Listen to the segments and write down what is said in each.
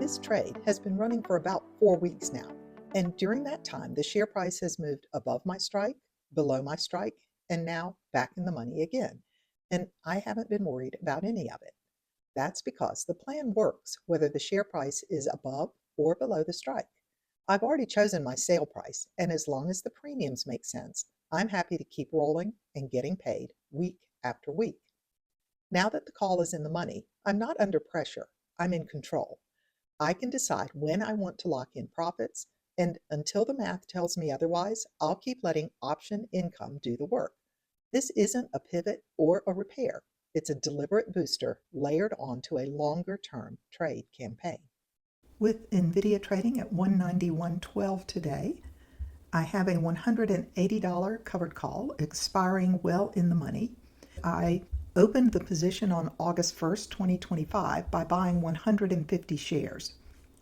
This trade has been running for about 4 weeks now, and during that time, the share price has moved above my strike, below my strike, and now back in the money again. And I haven't been worried about any of it. That's because the plan works whether the share price is above or below the strike. I've already chosen my sale price, and as long as the premiums make sense, I'm happy to keep rolling and getting paid week after week. Now that the call is in the money, I'm not under pressure. I'm in control. I can decide when I want to lock in profits, and until the math tells me otherwise, I'll keep letting option income do the work. This isn't a pivot or a repair. It's a deliberate booster layered onto a longer-term trade campaign. With NVIDIA trading at 191.12 today, I have a $180 covered call expiring well in the money. I opened the position on August 1st, 2025 by buying 150 shares.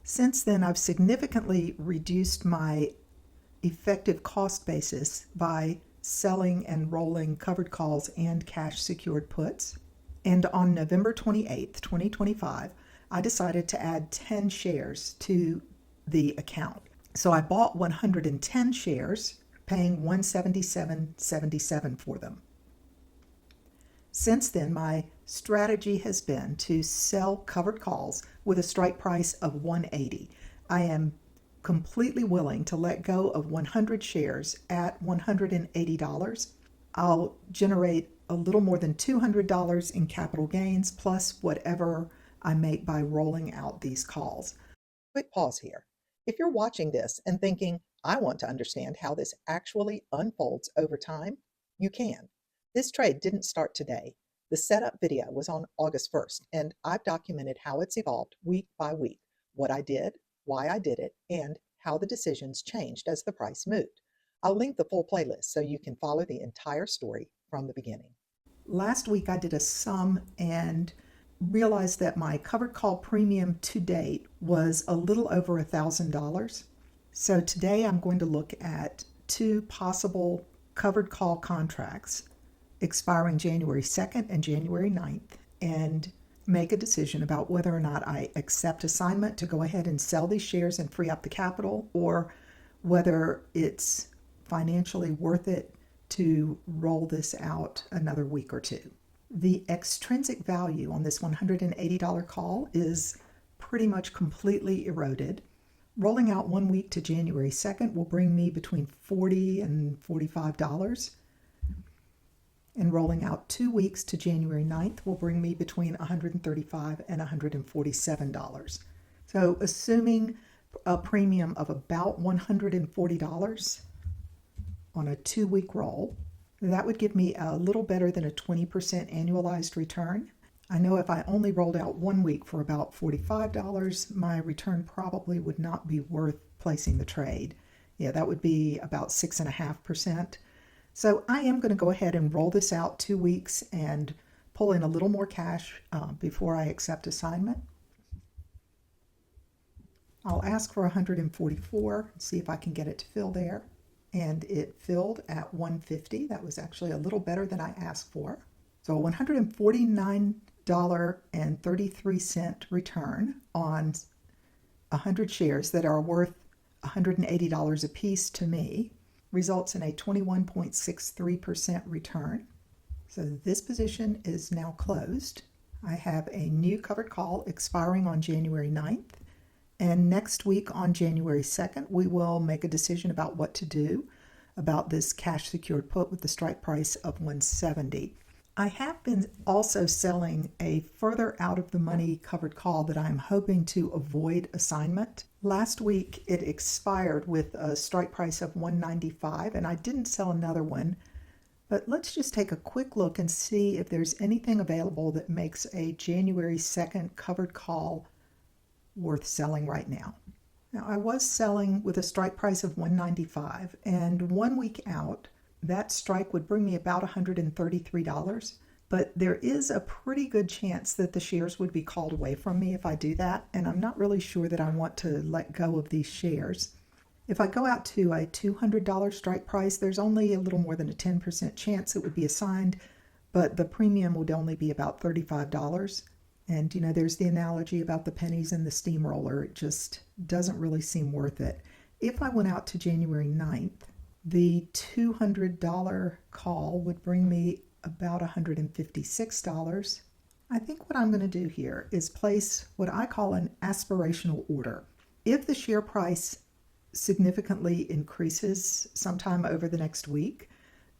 Since then, I've significantly reduced my effective cost basis by selling and rolling covered calls and cash secured puts. And on November 28th, 2025, I decided to add 10 shares to the account. So I bought 110 shares, paying $177.77 for them. Since then, my strategy has been to sell covered calls with a strike price of 180. I am completely willing to let go of 100 shares at $180. I'll generate a little more than $200 in capital gains plus whatever I make by rolling out these calls. Quick pause here. If you're watching this and thinking, I want to understand how this actually unfolds over time, you can. This trade didn't start today. The setup video was on August 1st, and I've documented how it's evolved week by week, what I did, why I did it, and how the decisions changed as the price moved. I'll link the full playlist so you can follow the entire story from the beginning. Last week I did a sum and realized that my covered call premium to date was a little over $1,000. So today I'm going to look at two possible covered call contracts expiring January 2nd and January 9th and make a decision about whether or not I accept assignment to go ahead and sell these shares and free up the capital, or whether it's financially worth it to roll this out another week or two. The extrinsic value on this $180 call is pretty much completely eroded. Rolling out 1 week to January 2nd will bring me between $40 and $45. And rolling out 2 weeks to January 9th will bring me between $135 and $147. So assuming a premium of about $140 on a 2-week roll, that would give me a little better than a 20% annualized return. I know if I only rolled out 1 week for about $45, my return probably would not be worth placing the trade. Yeah, that would be about 6.5%. So I am going to go ahead and roll this out 2 weeks and pull in a little more cash before I accept assignment. I'll ask for 144, see if I can get it to fill there. And it filled at 150. That was actually a little better than I asked for. So $149.33 return on 100 shares that are worth $180 a piece to me results in a 21.63% return. So this position is now closed. I have a new covered call expiring on January 9th. And next week on January 2nd, we will make a decision about what to do about this cash secured put with the strike price of 170. I have been also selling a further out of the money covered call that I'm hoping to avoid assignment. Last week it expired with a strike price of 195 and I didn't sell another one. But let's just take a quick look and see if there's anything available that makes a January 2nd covered call worth selling right now. Now I was selling with a strike price of 195 and 1 week out that strike would bring me about $133, but there is a pretty good chance that the shares would be called away from me if I do that, and I'm not really sure that I want to let go of these shares. If I go out to a $200 strike price, there's only a little more than a 10% chance it would be assigned, but the premium would only be about $35. And there's the analogy about the pennies and the steamroller. It just doesn't really seem worth it. If I went out to January 9th, the $200 call would bring me about $156. I think what I'm going to do here is place what I call an aspirational order. If the share price significantly increases sometime over the next week,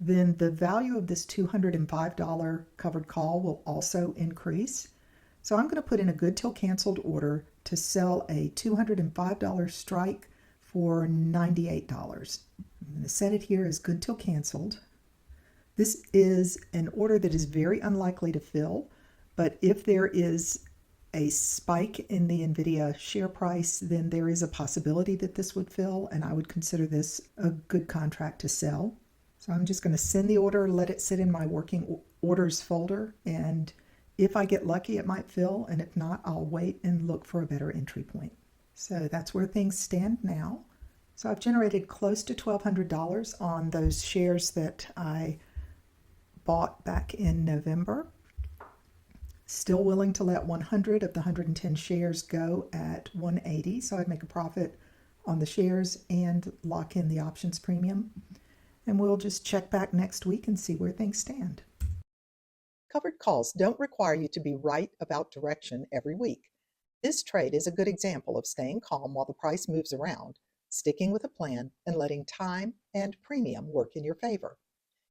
then the value of this $205 covered call will also increase. So I'm going to put in a good till canceled order to sell a $205 strike for $98. I'm going to set it here as good till canceled. This is an order that is very unlikely to fill, but if there is a spike in the NVIDIA share price, then there is a possibility that this would fill, and I would consider this a good contract to sell. So I'm just going to send the order, let it sit in my working orders folder, and if I get lucky, it might fill, and if not, I'll wait and look for a better entry point. So that's where things stand now. So I've generated close to $1,200 on those shares that I bought back in November. Still willing to let 100 of the 110 shares go at 180, so I'd make a profit on the shares and lock in the options premium. And we'll just check back next week and see where things stand. Covered calls don't require you to be right about direction every week. This trade is a good example of staying calm while the price moves around, sticking with a plan, and letting time and premium work in your favor.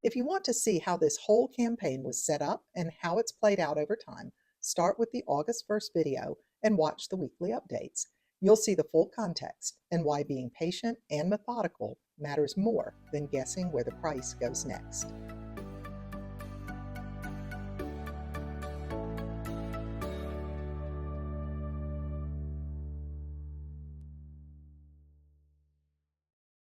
If you want to see how this whole campaign was set up and how it's played out over time, start with the August 1st video and watch the weekly updates. You'll see the full context and why being patient and methodical matters more than guessing where the price goes next.